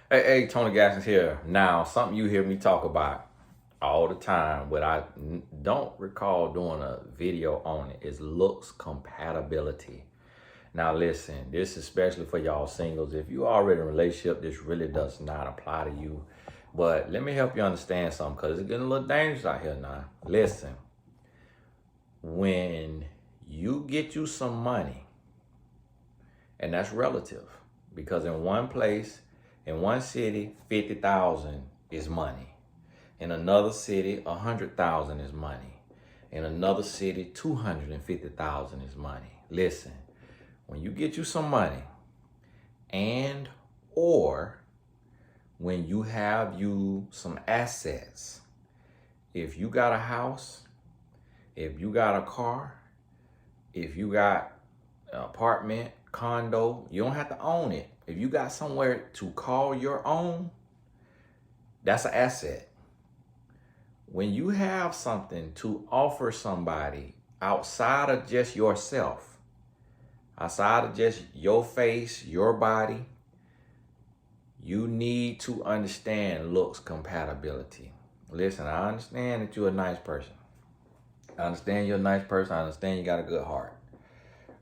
Hey, Tony Gaskins here. Now, something you hear me talk about all the time, but I don't recall doing a video on it, is looks compatibility. Now, listen, this is especially for y'all singles. If you already in a relationship, this really does not apply to you. But let me help you understand something, because it's getting a little dangerous out here now. Listen, when you get you some money, and that's relative, because in one place, in one city, 50,000 is money. In another city, 100,000 is money. In another city, 250,000 is money. Listen, when you get you some money, and or when you have you some assets, if you got a house, if you got a car, if you got an apartment, condo, you don't have to own it. If you got somewhere to call your own, that's an asset. When you have something to offer somebody outside of just yourself, outside of just your face, your body, you need to understand looks compatibility. Listen, I understand that you're a nice person. I understand you're a nice person. I understand you got a good heart.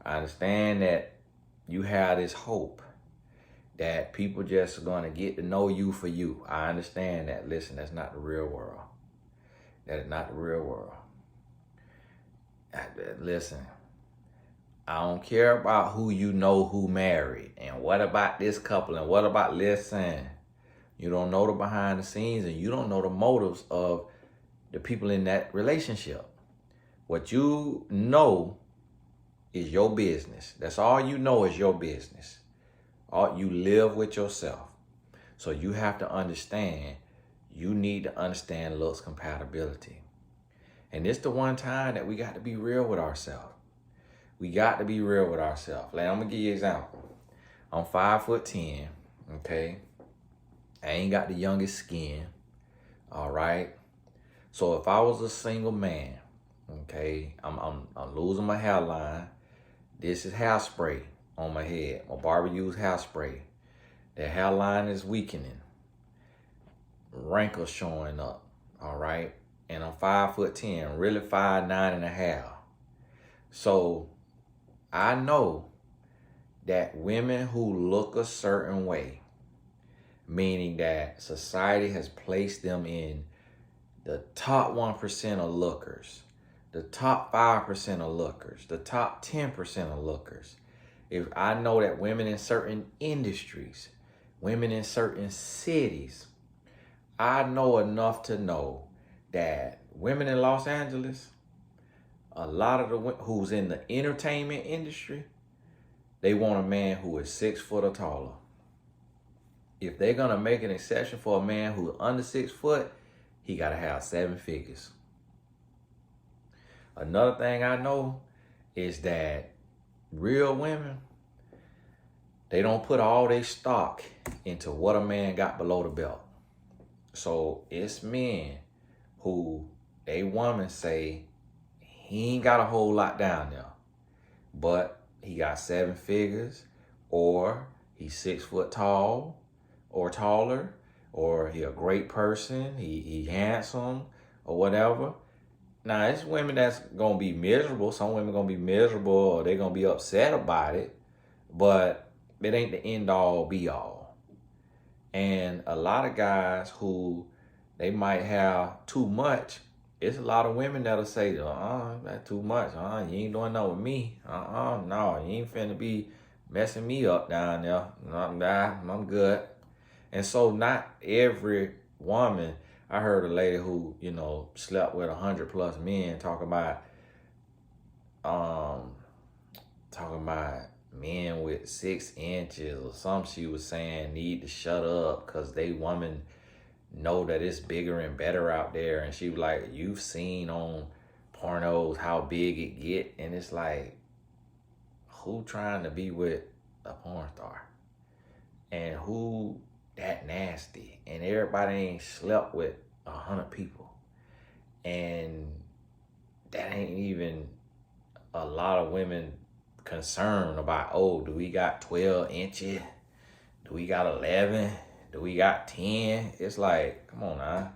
I understand that you have this hope that people just are going to get to know you for you. I understand that. Listen, that's not the real world. That is not the real world. Listen, I don't care about who you know who married. And what about this couple? And what about, listen, you don't know the behind the scenes and you don't know the motives of the people in that relationship. What you know is your business. That's all you know is your business. You live with yourself. So you have to understand, you need to understand looks compatibility. And it's the one time that we got to be real with ourselves. We got to be real with ourselves. Like, I'm going to give you an example. I'm 5'10", okay? I ain't got the youngest skin, all right? So if I was a single man, okay, I'm losing my hairline. This is hairspray on my head. My barber used hairspray. The hairline is weakening. Wrinkles showing up, all right? And I'm 5'10", really 5'9.5". So I know that women who look a certain way, meaning that society has placed them in the top 1% of lookers, the top 5% of lookers, the top 10% of lookers. If I know that women in certain industries, women in certain cities, I know enough to know that women in Los Angeles, a lot of the who's in the entertainment industry, they want a man who is 6 foot or taller. If they're gonna make an exception for a man who's under 6 foot, he gotta have 7 figures. Another thing I know is that real women, they don't put all their stock into what a man got below the belt. So it's men who they woman say he ain't got a whole lot down there, but he got 7 figures, or he's 6 foot tall or taller, or he a great person, he handsome or whatever. Now, it's women that's gonna be miserable. Some women gonna be miserable or they gonna be upset about it, but it ain't the end all be all. And a lot of guys who they might have too much, it's a lot of women that'll say, that's too much. You ain't doing nothing with me. No, you ain't finna be messing me up down there. I'm good. And so not every woman, I heard a lady who, slept with 100+ men talking about men with 6 inches or something. She was saying need to shut up because they women know that it's bigger and better out there. And she was like, you've seen on pornos how big it get. And it's like, who trying to be with a porn star? And who that nasty? And everybody ain't slept with 100 people. And that ain't even a lot of women concerned about, do we got 12 inches? Do we got 11? Do we got 10? It's like, come on now.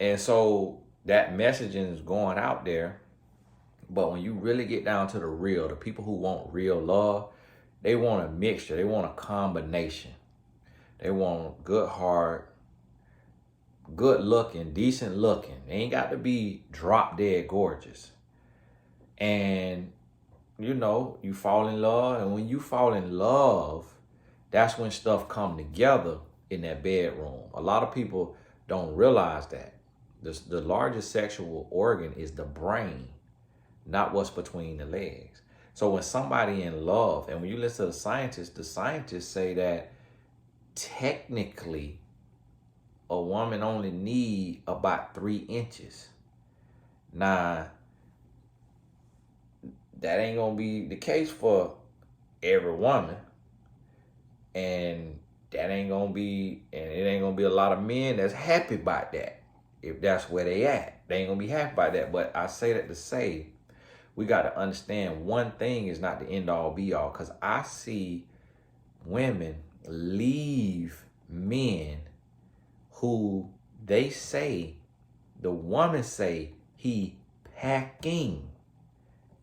And so that messaging is going out there. But when you really get down to the real, the people who want real love, they want a mixture. They want a combination. They want good heart, good looking, decent looking. They ain't got to be drop dead gorgeous. And, you know, you fall in love. And when you fall in love, that's when stuff come together in that bedroom. A lot of people don't realize that. The largest sexual organ is the brain, not what's between the legs. So when somebody in love, and when you listen to the scientists say that technically a woman only need about 3 inches. Now, that ain't gonna be the case for every woman. And that ain't gonna be, and it ain't gonna be a lot of men that's happy about that. If that's where they at, they ain't gonna be happy about that. But I say that to say, we got to understand one thing is not the end all be all. Because I see women leave men who they say, the woman say he packing,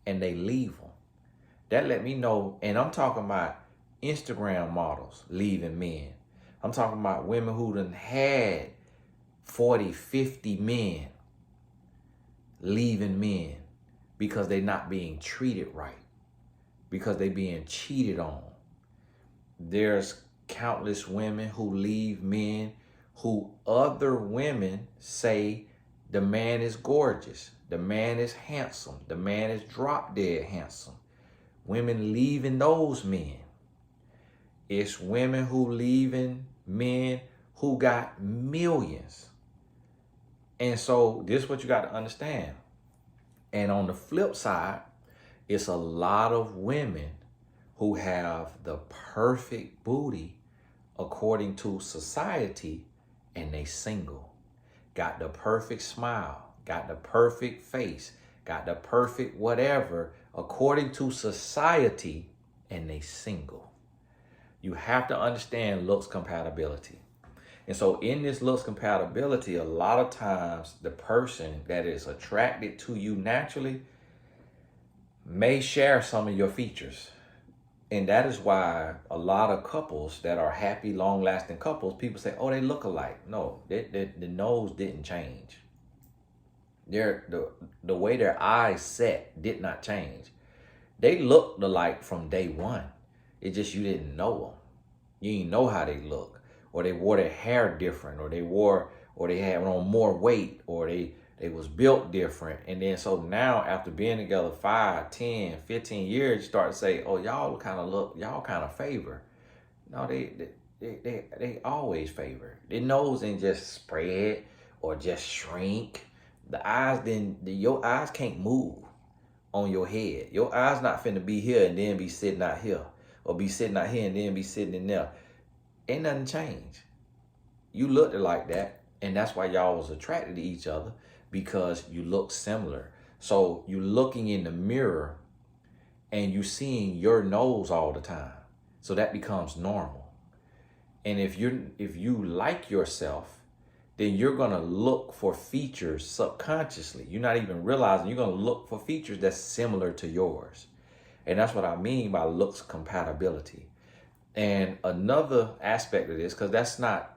and they leave them. That let me know, and I'm talking about Instagram models leaving men. I'm talking about women who done had 40, 50 men leaving men because they're not being treated right, because they being cheated on. There's countless women who leave men who other women say the man is gorgeous, the man is handsome, the man is drop dead handsome. Women leaving those men. It's women who leaving men who got millions. And so this is what you got to understand. And on the flip side, it's a lot of women who have the perfect booty according to society, and they single. Got the perfect smile, got the perfect face, got the perfect whatever according to society, and they single. You have to understand looks compatibility. And so in this looks compatibility, a lot of times the person that is attracted to you naturally may share some of your features. And that is why a lot of couples that are happy, long-lasting couples, people say, oh, they look alike. No, the nose didn't change. The way their eyes set did not change. They looked alike from day one. It's just you didn't know them. You didn't know how they look. Or they wore their hair different, or they had on more weight, or they was built different. And then so now after being together 5, 10, 15 years, you start to say, oh, y'all kind of favor. No, they always favor. Their nose didn't just spread or just shrink. Your eyes can't move on your head. Your eyes not finna be here and then be sitting out here, or be sitting out here and then be sitting in there. Ain't nothing changed. You looked like that, and that's why y'all was attracted to each other, because you look similar. So you looking in the mirror and you seeing your nose all the time. So that becomes normal. And if you like yourself, then you're gonna look for features subconsciously. You're not even realizing you're gonna look for features that's similar to yours. And that's what I mean by looks compatibility. And another aspect of this, because that's not,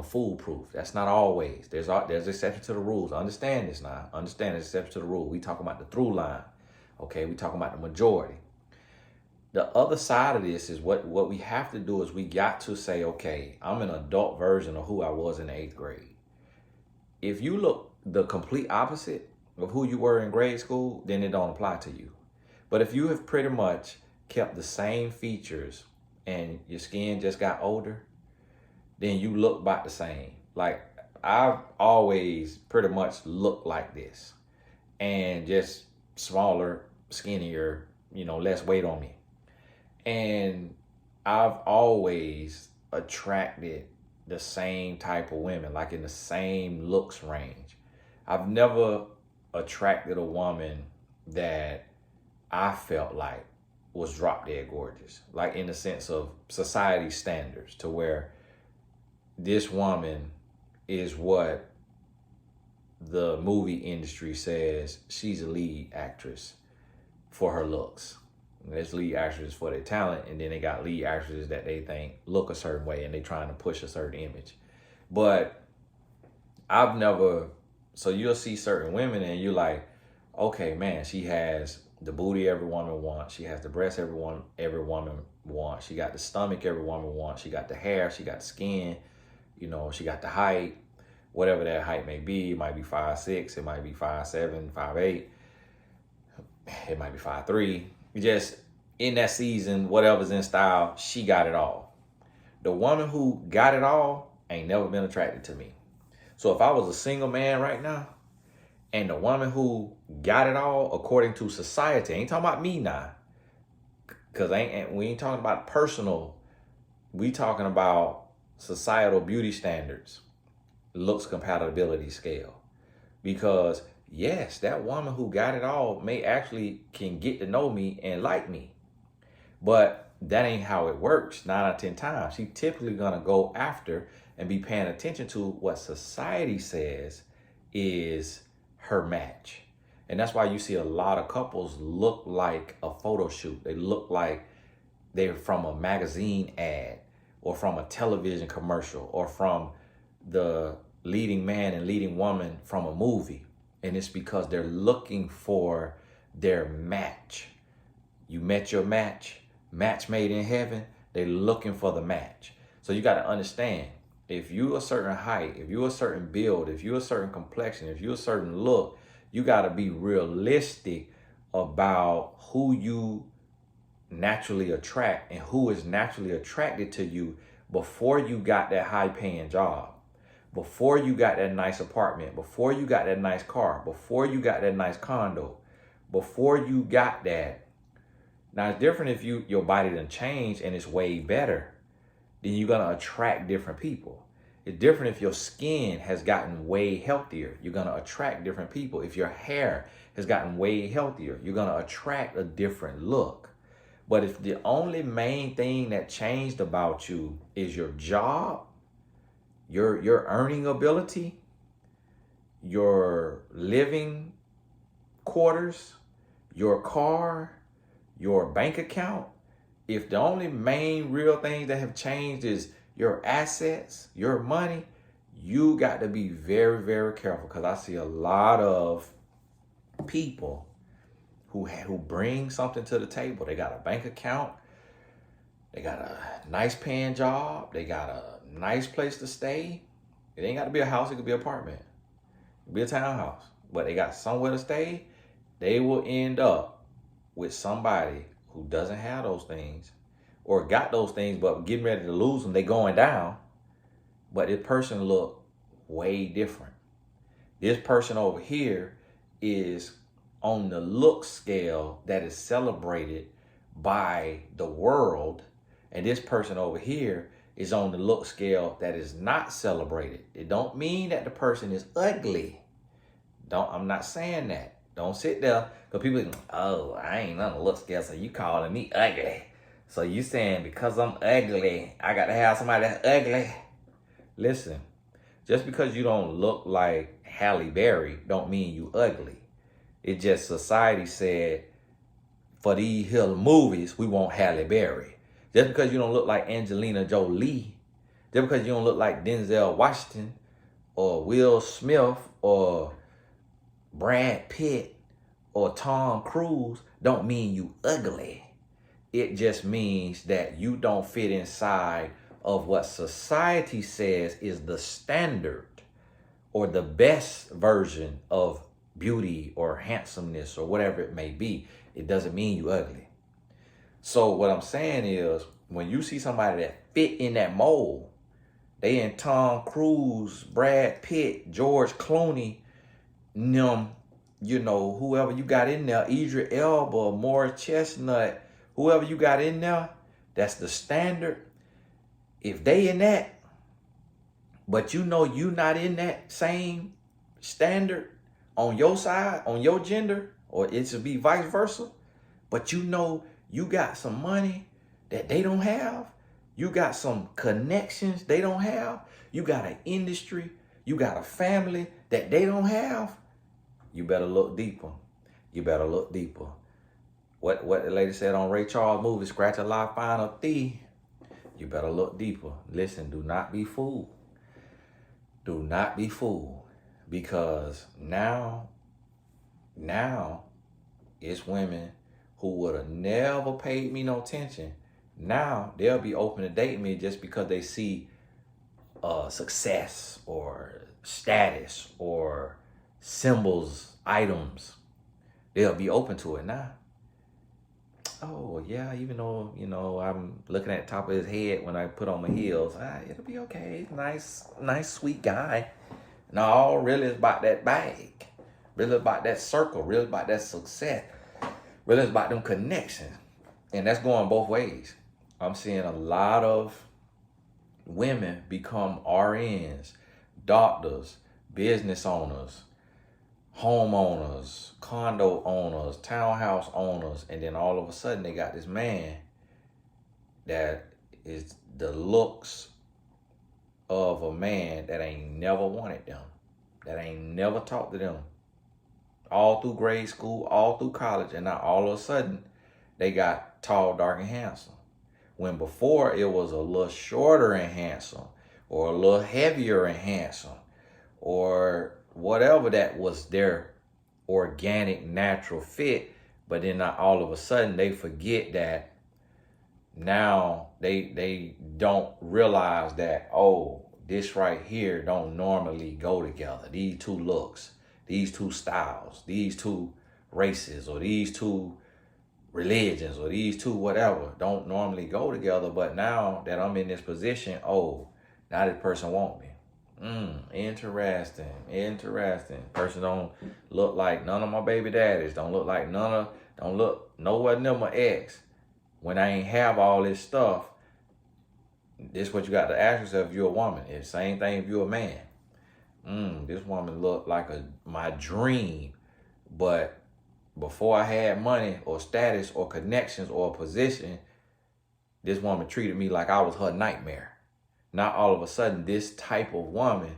foolproof. That's not always. There's exceptions to the rules. Understand this now. Understand there's exceptions to the rule. We talking about the through line. Okay, we talking about the majority. The other side of this is what we have to do is we got to say, okay, I'm an adult version of who I was in the 8th grade. If you look the complete opposite of who you were in grade school, then it don't apply to you. But if you have pretty much kept the same features and your skin just got older, then you look about the same. Like, I've always pretty much looked like this, and just smaller, skinnier, less weight on me. And I've always attracted the same type of women, like in the same looks range. I've never attracted a woman that I felt like was drop dead gorgeous, like in the sense of society standards, to where this woman is what the movie industry says she's a lead actress for her looks. There's lead actresses for their talent, and then they got lead actresses that they think look a certain way and they trying to push a certain image. But I've never, so you'll see certain women and you're like, okay, man, she has the booty every woman wants. She has the breast every woman wants. She got the stomach every woman wants. She got the hair. She got the skin. You know, she got the height, whatever that height may be. It might be 5'6". It might be 5'7", 5'8". It might be 5'3". Just in that season, whatever's in style, she got it all. The woman who got it all ain't never been attracted to me. So if I was a single man right now, and the woman who got it all according to society, ain't talking about me now, because we ain't talking about personal, we talking about societal beauty standards, looks compatibility scale. Because yes, that woman who got it all may actually can get to know me and like me, but that ain't how it works 9 out of 10 times. She typically gonna go after and be paying attention to what society says is her match. And that's why you see a lot of couples look like a photo shoot. They look like they're from a magazine ad or from a television commercial or from the leading man and leading woman from a movie. And it's because they're looking for their match. You met your match made in heaven. They're looking for the match. So you got to understand, if you're a certain height, if you're a certain build, if you're a certain complexion, if you're a certain look, you got to be realistic about who you naturally attract and who is naturally attracted to you before you got that high paying job, before you got that nice apartment, before you got that nice car, before you got that nice condo, before you got that. Now it's different if your body done changed and it's way better. Then you're gonna attract different people. It's different if your skin has gotten way healthier. You're gonna attract different people. If your hair has gotten way healthier, you're gonna attract a different look. But if the only main thing that changed about you is your job, your earning ability, your living quarters, your car, your bank account, if the only main real things that have changed is your assets, your money, you got to be very, very careful, because I see a lot of people who bring something to the table. They got a bank account, they got a nice paying job, they got a nice place to stay. It ain't got to be a house, it could be an apartment, it could be a townhouse, but they got somewhere to stay. They will end up with somebody who doesn't have those things, or got those things but getting ready to lose them. They going down, but this person look way different. This person over here is on the look scale that is celebrated by the world, and this person over here is on the look scale that is not celebrated. It don't mean that the person is ugly. I'm not saying that. Don't sit there, because people think, oh, I ain't on the look scale, so you calling me ugly. So you saying because I'm ugly, I got to have somebody that's ugly? Listen, just because you don't look like Halle Berry don't mean you ugly. It just society said, for these here movies, we want Halle Berry. Just because you don't look like Angelina Jolie, just because you don't look like Denzel Washington or Will Smith or Brad Pitt or Tom Cruise, don't mean you ugly. It just means that you don't fit inside of what society says is the standard or the best version of beauty or handsomeness or whatever it may be. It doesn't mean you ugly. So what I'm saying is, when you see somebody that fit in that mold, they in Tom Cruise, Brad Pitt, George Clooney, whoever you got in there, Idris Elba, Morris Chestnut, whoever you got in there, that's the standard. If they in that, but you not in that same standard on your side, on your gender, or it should be vice versa, but you got some money that they don't have, You got some connections they don't have. You got an industry. You got a family that they don't have. You better look deeper. You better look deeper. What the lady said on Ray Charles' movie, Scratch a Lie, Find a Thief. You better look deeper. Listen, do not be fooled. Do not be fooled. Because now it's women who would have never paid me no attention. Now they'll be open to date me just because they see success or status or symbols, items. They'll be open to it now. Oh yeah, even though, I'm looking at the top of his head when I put on my heels, it'll be okay. Nice, sweet guy. No, really it's about that bag. Really about that circle. Really about that success. Really it's about them connections. And that's going both ways. I'm seeing a lot of women become RNs, doctors, business owners, homeowners, condo owners, townhouse owners, and then all of a sudden they got this man that is the looks of a man that ain't never wanted them, that ain't never talked to them, all through grade school, all through college, and now all of a sudden they got tall, dark, and handsome. When before it was a little shorter and handsome, or a little heavier and handsome, or whatever that was their organic, natural fit. But then all of a sudden they forget that now they don't realize that, oh, this right here don't normally go together. These two looks, these two styles, these two races, or these two religions, or these two whatever don't normally go together. But now that I'm in this position, oh, now this person want me. Interesting. Person don't look like none of my baby daddies. Don't look like no one of my ex. When I ain't have all this stuff, this is what you got to ask yourself if you're a woman. It's the same thing if you're a man. This woman looked like my dream, but before I had money or status or connections or a position, this woman treated me like I was her nightmare. Now all of a sudden, this type of woman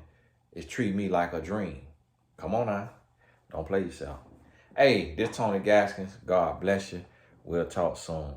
is treating me like a dream. Come on now. Don't play yourself. Hey, this Tony Gaskins. God bless you. We'll talk soon.